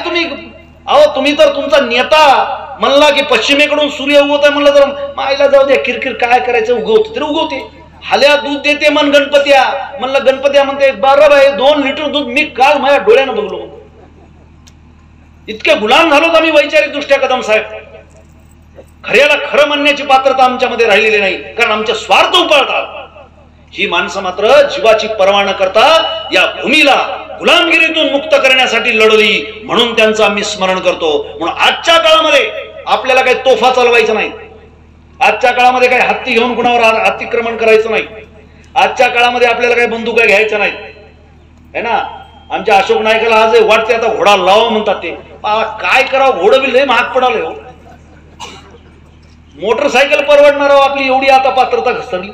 तुम्ही तर तुमचा नेता म्हणला की पश्चिमेकडून सूर्य उगवत आहे, म्हणलं तर मायला जाऊ द्या, किरकिर काय करायचं, उगवत तरी उगवते. हाल्या दूध देते मन गणपत्या, म्हणलं गणपत्या म्हणते 12 बाय 2 लिटर दूध मी काल माझ्या डोळ्यानं बघलो. इतके गुलाम झालोत आम्ही वैचारिक दृष्ट्या कदम साहेब. खऱ्याला खरं म्हणण्याची पात्रता आमच्यामध्ये राहिलेली नाही, कारण आमचे स्वार्थ उपाळतात. ही माणसं मात्र जीवाची पर्वा न करता या भूमीला गुलामगिरीतून मुक्त करण्यासाठी लढवली, म्हणून त्यांचं आम्ही स्मरण करतो. म्हणून आजच्या काळामध्ये आपल्याला काही तोफा चालवायचा नाही. आजच्या काळामध्ये काही हत्ती घेऊन कुणावर अतिक्रमण करायचं नाही. आजच्या काळामध्ये आपल्याला काही बंदुका घ्यायच्या नाहीत, है ना. आमच्या अशोक नायकाला आज वाटते आता घोडा लावा म्हणतात. ते काय करावं, घोडं बी लय महाग पडाले हो. मोटरसायकल परवडणार आपली एवढी आता पात्रता घसरली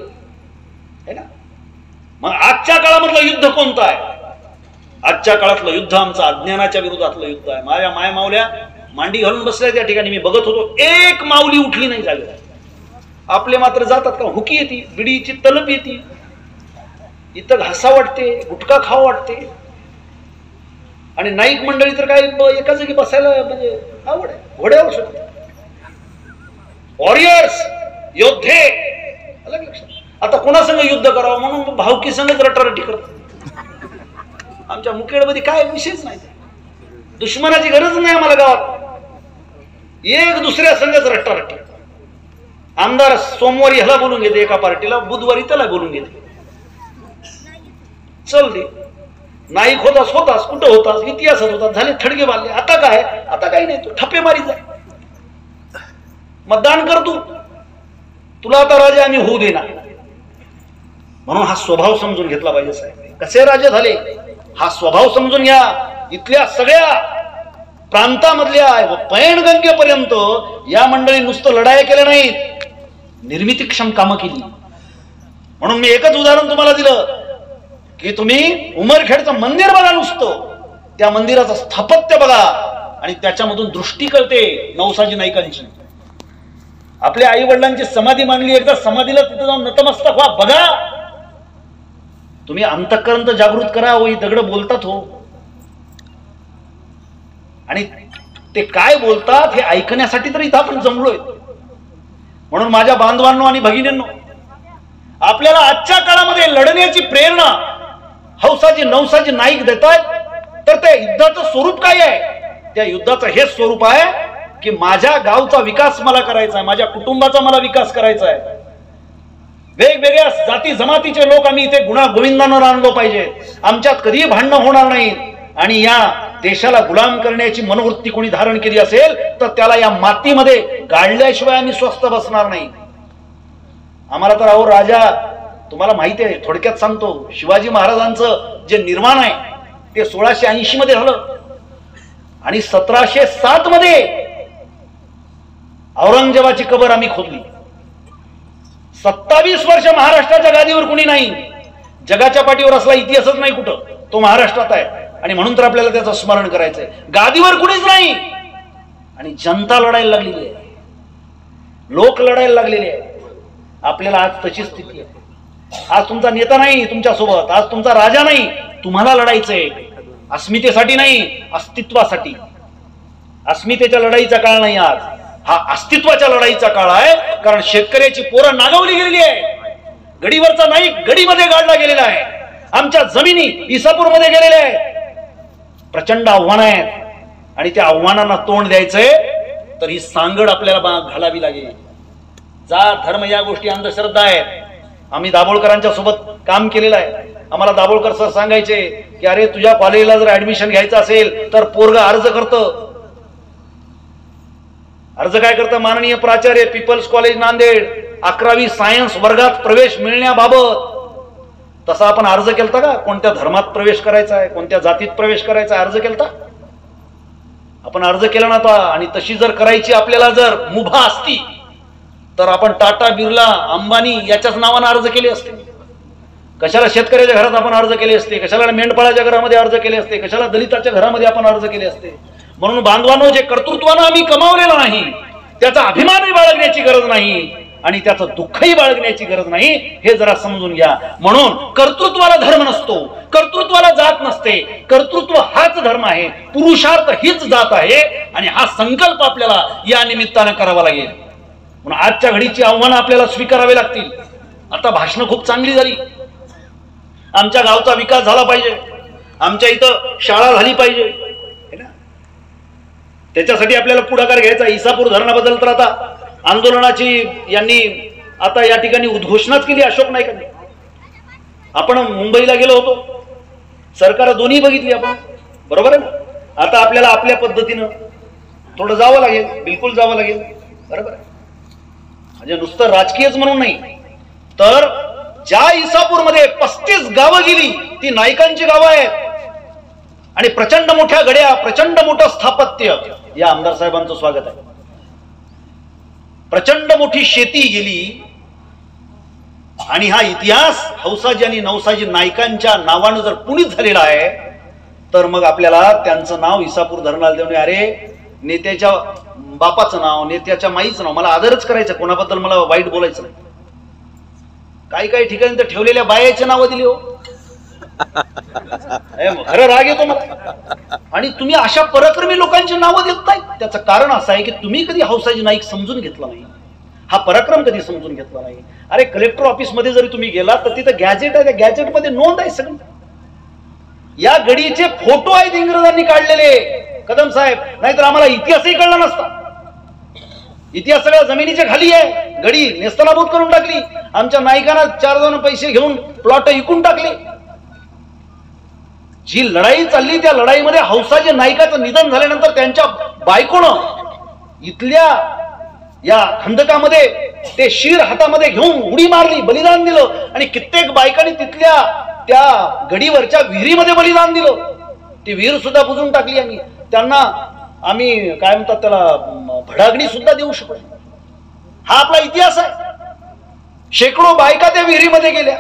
है ना. मग आजच्या काळामधलं युद्ध कोणतं आहे? आजच्या काळातलं युद्ध आमचं अज्ञानाच्या विरोधातलं युद्ध आहे. माझ्या माय मावल्या मांडी घालून बसल्या त्या ठिकाणी मी बघत होतो, एक माऊली उठली नाही जागेवर. आपले मात्र जातात का, हुकी येते, बिडीची तलप येते, इथं घासा वाटते, गुटखा खावा वाटते. आणि नाईक मंडळी तर काय एका जागी बसायला म्हणजे आवड आहे, घोड्यावर सुद्धा. वॉरियर्स, योद्धे, अलग लक्षात. आता कोणासंग युद्ध करावं म्हणून भावकी संघच रटारटी करतात. आमच्या मुखेडमध्ये काय विषयच नाही, दुश्मनाची गरज नाही आम्हाला गावात. एक दुसऱ्या संघच रटारटी. आमदार सोमवारी ह्याला बोलून घेते एका पार्टीला, बुधवारी त्याला बोलून घेते. चल दे, नाईक होतास कुठं होतास, इतिहासात होतास, झाले थडगे बांधले. आता काय, आता काही नाही, तू ठप्पे मारी जा, मतदान कर, तुला आता राजा आम्ही होऊ देणार. म्हणून हा स्वभाव समजून घेतला पाहिजे साहेब. कसे राजे झाले हा स्वभाव समजून घ्या. इथल्या सगळ्या प्रांतामधल्या पैणगंगेपर्यंत या मंडळी नुसतं लढाया केल्या नाहीत, निर्मितीक्षम कामं केली. म्हणून मी एकच उदाहरण तुम्हाला दिलं की तुम्ही उमरखेडचं मंदिर बघा, नुसतं त्या मंदिराचं स्थापत्य बघा आणि त्याच्यामधून दृष्टी कळते नवसाजी नाईकांची. आपल्या आई वडिलांची समाधी मानली, एकदा समाधीला तिथे जाऊन नतमस्तक व्हा, बघा. तुम्ही अंतःकरण जागृत करा. ही दगड बोलतात हो, आणि ते काय बोलतात हे ऐकण्यासाठी तर इथं आपण जमलोय. म्हणून माझ्या बांधवांनो आणि भगिनींनो, आपल्याला आजच्या काळामध्ये लढण्याची प्रेरणा हौसाजी नवसाजी नाईक देतात. तर त्या युद्धाचं स्वरूप काय आहे? त्या युद्धाचं हे स्वरूप आहे की माझ्या गावचा विकास मला करायचा आहे, माझ्या कुटुंबाचा मला विकास करायचा आहे. वेगवेगळ्या जाती जमातीचे लोक आम्ही इथे गुणा गोविंदानं आणलो पाहिजे. आमच्यात कधीही भांडणं होणार नाही. आणि या देशाला गुलाम करण्याची मनोवृत्ती कोणी धारण केली असेल तर त्याला या मातीमध्ये गाडल्याशिवाय आम्ही स्वस्थ बसणार नाही. आम्हाला तर अहो राजा, तुम्हाला माहिती आहे, थोडक्यात सांगतो, शिवाजी महाराजांचं जे निर्माण आहे ते 1680 मध्ये झालं आणि 1707 मध्ये औरंगजेबाची कबर आम्ही खोदली. 27 वर्ष महाराष्ट्राच्या गादीवर कोणी नाही. जगाच्या पाठीवर असला इतिहासच नाही कुठं, तो महाराष्ट्रात आहे. आणि म्हणून तर आपल्याला त्याचं स्मरण करायचंय. गादीवर कुणीच नाही आणि जनता लढायला लागलेली आहे, लोक लढायला लागलेले आहे. आपल्याला आज तशी स्थिती आहे. आज तुमचा नेता नाही तुमच्या सोबत, आज तुमचा राजा नाही. तुम्हाला लढायचंय अस्मितेसाठी नाही, अस्तित्वासाठी. अस्मितेच्या लढाईचा काळ नाही आज, हा अस्तित्वाच्या लढाईचा काळ आहे. कारण शेतकऱ्याची पोरं नागवली गेलेली आहे. गडीवरचा नाईक गडीमध्ये गाडला गेलेला आहे. आमच्या जमिनी इसापूरमध्ये गेलेल्या आहेत. प्रचंड आव्हान आहेत आणि त्या आव्हानांना तोंड द्यायचंय तर ही सांगड आपल्याला घालावी लागेल. जात धर्म या गोष्टी अंधश्रद्धा आहेत. आम्ही दाभोळकरांच्या सोबत काम केलेलं आहे. आम्हाला दाभोळकर सर सांगायचे की अरे तुझ्या कॉलेजला जर ऍडमिशन घ्यायचं असेल तर पोरग अर्ज करतं. अर्ज काय करतं? माननीय प्राचार्य, पीपल्स कॉलेज नांदेड, 11वी सायन्स वर्गात प्रवेश मिळण्याबाबत. तसा आपण अर्ज केलता का? कोणत्या धर्मात प्रवेश करायचा आहे, कोणत्या जातीत प्रवेश करायचा आहे, अर्ज केलता? आपण अर्ज केला नव्हता. आणि तशी जर करायची आपल्याला जर मुभा असती तर आपण टाटा, बिर्ला, अंबानी याच्याच नावानं अर्ज केले असते. कशाला शेतकऱ्याच्या घरात आपण अर्ज केले असते, कशाला मेंढपाळाच्या घरामध्ये अर्ज केले असते, कशाला दलिताच्या घरामध्ये आपण अर्ज केले असते. म्हणून बांधवांनो, जे कर्तृत्वानं आम्ही कमावलेलं नाही त्याचा अभिमानही बाळगण्याची गरज नाही आणि त्याचं दुःखही बाळगण्याची गरज नाही, हे जरा समजून घ्या. म्हणून कर्तृत्वाला धर्म नसतो, कर्तृत्वाला जात नसते. कर्तृत्व हाच धर्म आहे, पुरुषार्थ हीच जात आहे. आणि हा संकल्प आपल्याला या निमित्तानं करावा लागेल. म्हणून आजच्या घडीची आव्हानं आपल्याला स्वीकारावी लागतील. आता भाषणं खूप चांगली झाली. आमच्या गावचा विकास झाला पाहिजे, आमच्या इथं शाळा झाली पाहिजे, त्याच्यासाठी आपल्याला पुढाकार घ्यायचा. इसापूर धरणाबद्दल तर आता आंदोलनाची यांनी आता या ठिकाणी उद्घोषणाच केली अशोक नाईकांनी. आपण मुंबईला गेलो होतो, सरकार दोन्ही बघितली आपण, बरोबर आहे ना. आता आपल्याला आपल्या पद्धतीनं थोडं जावं लागेल, बिलकुल जावं लागेल, बरोबर आहे. म्हणजे नुसतं राजकीयच म्हणून नाही, तर ज्या इसापूरमध्ये 35 गावं गेली ती नाईकांची गावं आहेत. आणि प्रचंड मोठ्या गड्या, प्रचंड मोठं स्थापत्य, या आमदार साहेबांचं स्वागत आहे. प्रचंड मोठी शेती गेली आणि हा इतिहास हौसाजी आणि नवसाजी नाईकांच्या नावानं जर पुणित झालेला आहे तर मग आपल्याला त्यांचं नाव इसापूर धरणाला देऊन, अरे नेत्याच्या बापाचं नाव, नेत्याच्या माईचं नाव, मला आदरच करायचं, कोणाबद्दल मला वाईट बोलायचं नाही. काही काही ठिकाणी तर ठेवलेल्या बायाचे नाव दिली हो, खरं राग येतो मला. आणि तुम्ही अशा पराक्रमी लोकांची नावं देत नाही. त्याचं कारण असं आहे की तुम्ही कधी हौसाजी नाईक समजून घेतला नाही, हा पराक्रम कधी समजून घेतला नाही. अरे कलेक्टर ऑफिस मध्ये जरी तुम्ही गेला तर तिथं गॅजेट आहे, त्या गॅजेट मध्ये नोंद आहे सगळं. या गडीचे फोटो आहेत इंग्रजांनी काढलेले, कदम साहेब, नाहीतर आम्हाला इतिहासही कळला नसता. इतिहास सगळ्या जमिनीच्या खाली आहे. गडी नेस्तनाबूत करून टाकली. आमच्या नायकांना 4 जण पैसे घेऊन प्लॉट विकून टाकले. जी लढाई चालली त्या लढाईमध्ये हौसाजी नाईकाचं निधन झाल्यानंतर त्यांच्या बायकोनं इथल्या या खंदकामध्ये ते शीर हातामध्ये घेऊन उडी मारली, बलिदान दिलं. आणि कित्येक बायकांनी तिथल्या त्या गडीवरच्या विहिरीमध्ये बलिदान दिलं. ती विहीर सुद्धा बुजून टाकली. आम्ही त्यांना आम्ही काय म्हणतात त्याला भडागणी सुद्धा देऊ शकलो. हा आपला इतिहास आहे. शेकडो बायका त्या विहिरीमध्ये गेल्या.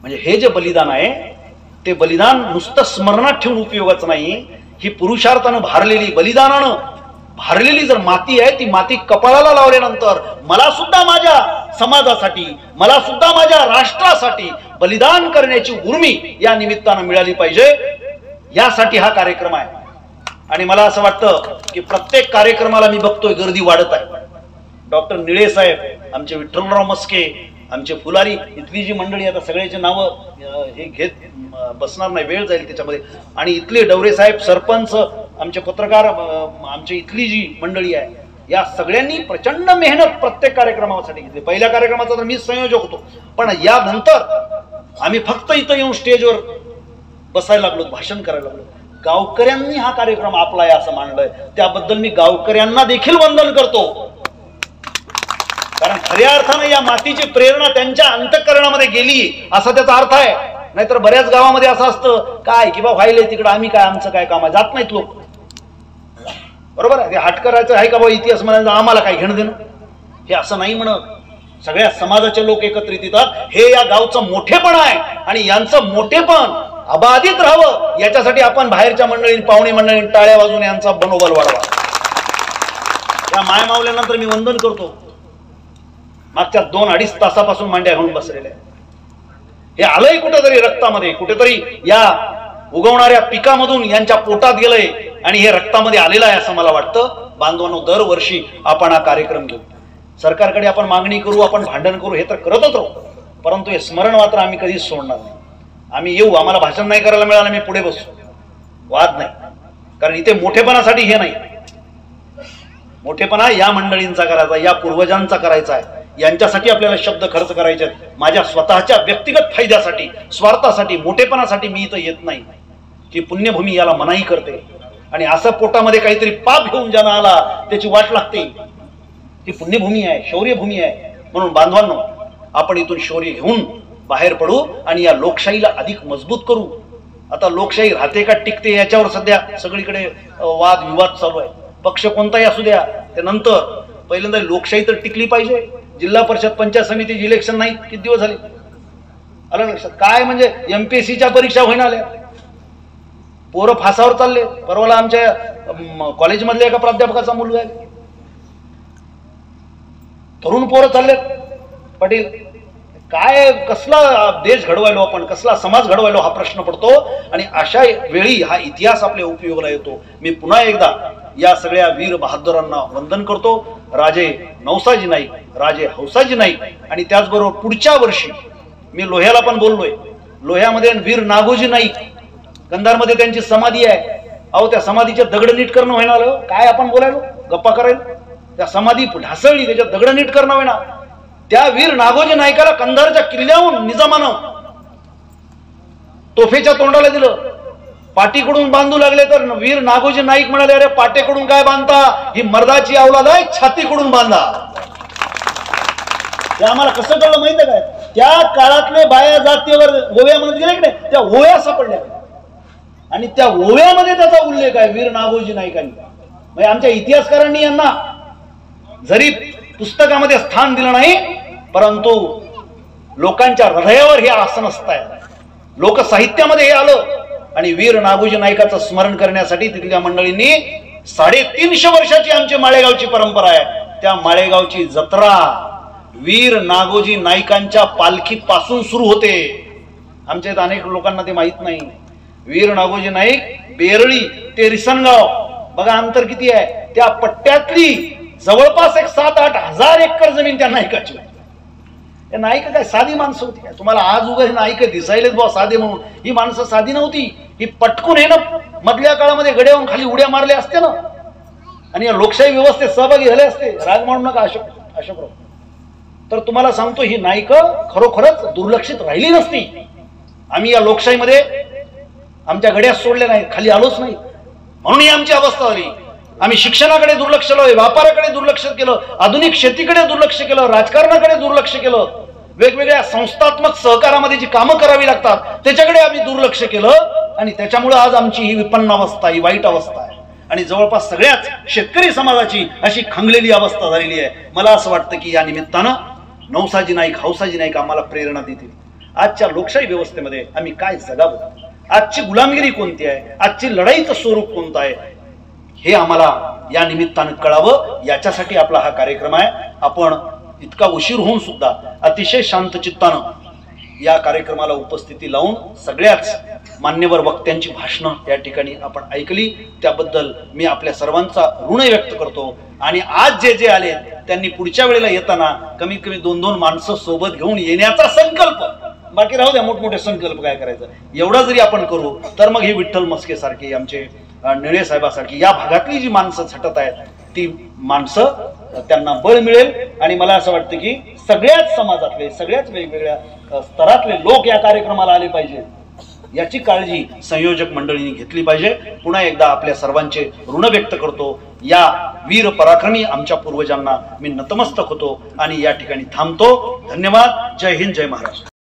म्हणजे हे जे बलिदान आहे ते बलिदान नुसतं स्मरणात ठेवून उपयोगाचं नाही. ही पुरुषार्थानं भारलेली, बलिदानानं भारलेली जर माती आहे, ती माती कपाळाला लावल्यानंतर मला सुद्धा माझ्या समाजासाठी, मला सुद्धा माझ्या राष्ट्रासाठी बलिदान करण्याची उर्मी या निमित्तानं मिळाली पाहिजे. यासाठी हा कार्यक्रम आहे. आणि मला असं वाटतं की प्रत्येक कार्यक्रमाला मी बघतोय गर्दी वाढत आहे. डॉक्टर निळे साहेब, आमचे विठ्ठलराव मस्के, आमचे फुलारी, इथली जी मंडळी, आता सगळ्याचे नावं हे घेत बसणार नाही, वेळ जाईल त्याच्यामध्ये. आणि इथले डवरे साहेब, सरपंच, आमचे पत्रकार, आमची इथली जी मंडळी आहे, या सगळ्यांनी प्रचंड मेहनत प्रत्येक कार्यक्रमासाठी घेतली. पहिल्या कार्यक्रमाचा तर मीच संयोजक होतो, पण यानंतर आम्ही फक्त इथं येऊन स्टेजवर बसायला लागलो, भाषण करायला लागलो. गावकऱ्यांनी हा कार्यक्रम आपला आहे असं मानलंय, त्याबद्दल मी गावकऱ्यांना देखील वंदन करतो. कारण खऱ्या अर्थानं या मातीची प्रेरणा त्यांच्या अंतःकरणामध्ये गेली असा त्याचा अर्थ आहे. नाहीतर बऱ्याच गावामध्ये असं असतं काय की बा व्हायला तिकडं, आम्ही काय, आमचं काय काम आहे, जात नाहीत लोक. बरोबर आहे, ते हटकरायचं आहे का बा इतिहास म्हणायचं, आम्हाला काय घेणं देणं, हे असं नाही म्हणत. सगळ्या समाजाचे लोक एकत्रित येतात. हे या गावचं मोठेपण आहे आणि यांचं मोठेपण अबाधित राहावं याच्यासाठी आपण बाहेरच्या मंडळींनी पाहुणी मंडळींनी टाळ्या वाजून यांचा मनोबल वाढवा. या माय मावल्यानंतर मी वंदन करतो. मागच्या 2-2.5 तासापासून मांड्या घालून बसलेले हे आलंय कुठेतरी रक्तामध्ये, कुठेतरी या उगवणाऱ्या पिकामधून यांच्या पोटात गेलंय आणि हे रक्तामध्ये आलेलं आहे असं मला वाटतं. बांधवांनो, दरवर्षी आपण हा कार्यक्रम घेऊ. सरकारकडे आपण मागणी करू, आपण भांडण करू, हे तर करतच राहू, परंतु हे स्मरण मात्र आम्ही कधीच सोडणार नाही. आम्ही येऊ, आम्हाला भाषण नाही करायला मिळालं मी पुढे बसू, वाद नाही. कारण इथे मोठेपणासाठी हे नाही, मोठेपणा या मंडळींचा करायचा, या पूर्वजांचा करायचा आहे. यांच्यासाठी आपल्याला शब्द खर्च करायचे आहेत. माझ्या स्वतःच्या व्यक्तिगत फायद्यासाठी, स्वार्थासाठी, मोठेपणासाठी मी इथं येत नाही. की पुण्यभूमी याला मनाई करते आणि असं पोटामध्ये काहीतरी पाप घेऊन ज्यांना आला त्याची वाट लागते. ती पुण्यभूमी आहे, शौर्यभूमी आहे. म्हणून बांधवांनो, आपण इथून शौर्य घेऊन बाहेर पडू आणि या लोकशाहीला अधिक मजबूत करू. आता लोकशाही राहते का टिकते याच्यावर सध्या सगळीकडे वाद विवाद चालू आहे. पक्ष कोणताही असू द्या, त्यानंतर पहिल्यांदा लोकशाही तर टिकली पाहिजे. जिल्हा परिषद पंचायत समितीची इलेक्शन नाही, किती दिवस झाले, आलं लक्षात? काय म्हणजे MPSCच्या परीक्षा होईना आल्या, पोरं फासावर चालले. परवाला आमच्या कॉलेजमधल्या एका प्राध्यापकाचा मुलगा आहे, तरुण पोरं चालले. पाटील, काय कसला देश घडवायलो आपण, कसला समाज घडवायलो हा प्रश्न पडतो. आणि अशा वेळी हा इतिहास आपल्या उपयोगाला येतो. मी पुन्हा एकदा या सगळ्या वीर बहादुरांना वंदन करतो. राजे नवसाजी नाईक, राजे हौसाजी नाईक आणि त्याचबरोबर पुढच्या वर्षी मी लोह्याला पण बोललोय. लोह्यामध्ये वीर नागोजी नाईक, गंधारमध्ये त्यांची समाधी आहे. अहो, त्या समाधीचे दगड नीट करणं होईना. काय आपण बोलायलो, गप्पा करायला? त्या समाधी ढासळली, त्याच्यात दगड नीट करणं होईना. त्या वीर नागोजी नाईकाला कंधारच्या किल्ल्याहून निजामानं तोफेच्या तोंडाला दिलं. पाठीकडून बांधू लागले तर वीर नागोजी नाईक म्हणाले, अरे पाटेकडून काय बांधता, ही मर्दाची अवलाद आहे, छातीकडून बांधा. ते आम्हाला कसं कळलं माहितीये काय? त्या काळातले बाया जातीवर ओव्यामध्ये गेले की नाही, त्या ओव्या सापडल्या आणि त्या ओव्यामध्ये त्याचा उल्लेख आहे वीर नागोजी नाईकांनी. म्हणजे आमच्या इतिहासकारांनी यांना जरी पुस्तकामध्ये स्थान दिलं नाही, परंतु लोकांच्या हृदयावर हे आसन असतंय. लोकसाहित्यामध्ये हे आलं आणि वीर नागोजी नाईकाचं स्मरण करण्यासाठी तिथल्या मंडळींनी 350 वर्षाची आमची माळेगावची परंपरा आहे. त्या माळेगावची जत्रा वीर नागोजी नाईकांच्या पालखीपासून सुरू होते. आमच्या इथं अनेक लोकांना ते माहित नाही. वीर नागोजी नाईक बेरळी ते रिसनगाव, बघा अंतर किती आहे. त्या पट्ट्यातली जवळपास 7-8 हजार एकर जमीन त्या नाईकाची. हे नाईक काय साधी माणसं होती काय? तुम्हाला आज उगा हे नाईक दिसायलेच बा साधे म्हणून, ही माणसं साधी नव्हती. ही पटकून हे ना मधल्या काळामध्ये गड्यावरून खाली उड्या मारल्या असते ना आणि या लोकशाही व्यवस्थेत सहभागी झाले असते. राग म्हणू नका अशोक. तर तुम्हाला सांगतो, ही नाईक खरोखरच दुर्लक्षित राहिली नसती. आम्ही या लोकशाहीमध्ये आमच्या गड्यात सोडल्या नाही, खाली आलोच नाही, म्हणून ही आमची अवस्था झाली. आम्ही शिक्षणाकडे दुर्लक्ष केलं, व्यापाराकडे दुर्लक्ष केलं, आधुनिक शेतीकडे दुर्लक्ष केलं, राजकारणाकडे दुर्लक्ष केलं, वेगवेगळ्या संस्थात्मक सहकारामध्ये जी कामं करावी लागतात त्याच्याकडे आम्ही दुर्लक्ष केलं आणि त्याच्यामुळे आज आमची ही विपन्न अवस्था, ही वाईट अवस्था आहे. आणि जवळपास सगळ्याच शेतकरी समाजाची अशी खंगलेली अवस्था झालेली आहे. मला असं वाटतं की या निमित्तानं नवसाजी नाईक, हौसाजी नाईक आम्हाला प्रेरणा देतील. आजच्या लोकशाही व्यवस्थेमध्ये आम्ही काय जगावं, आजची गुलामगिरी कोणती आहे, आजची लढाईचं स्वरूप कोणतं आहे, हे आम्हाला या निमित्तानं कळावं. याच्यासाठी आपला हा कार्यक्रम आहे. आपण इतका उशीर होऊन सुद्धा अतिशय शांत चित्तानं या कार्यक्रमाला उपस्थिती लावून सगळ्याच मान्यवर वक्त्यांची भाषणं या ठिकाणी आपण ऐकली, त्याबद्दल मी आपल्या सर्वांचा ऋण व्यक्त करतो. आणि आज जे आले त्यांनी पुढच्या वेळेला येताना कमीत कमी 2-2 माणसं सोबत घेऊन येण्याचा संकल्प, बाकी राहू द्या मोठमोठे संकल्प काय करायचं, एवढा जरी आपण करू तर मग ही विठ्ठल मस्के सारखी, आमचे निळे साहेबासारखी या भागातली जी माणसं झटत आहेत ती माणसं त्यांना बळ मिळेल. आणि मला असं वाटतं की सगळ्याच समाजातले, सगळ्याच वेगवेगळ्या स्तरातले लोक या कार्यक्रमाला आले पाहिजे, याची काळजी संयोजक मंडळींनी घेतली पाहिजे. पुन्हा एकदा आपल्या सर्वांचे ऋण व्यक्त करतो. या वीर पराक्रमी आमच्या पूर्वजांना मी नतमस्तक होतो आणि या ठिकाणी थांबतो. धन्यवाद. जय हिंद, जय महाराष्ट्र.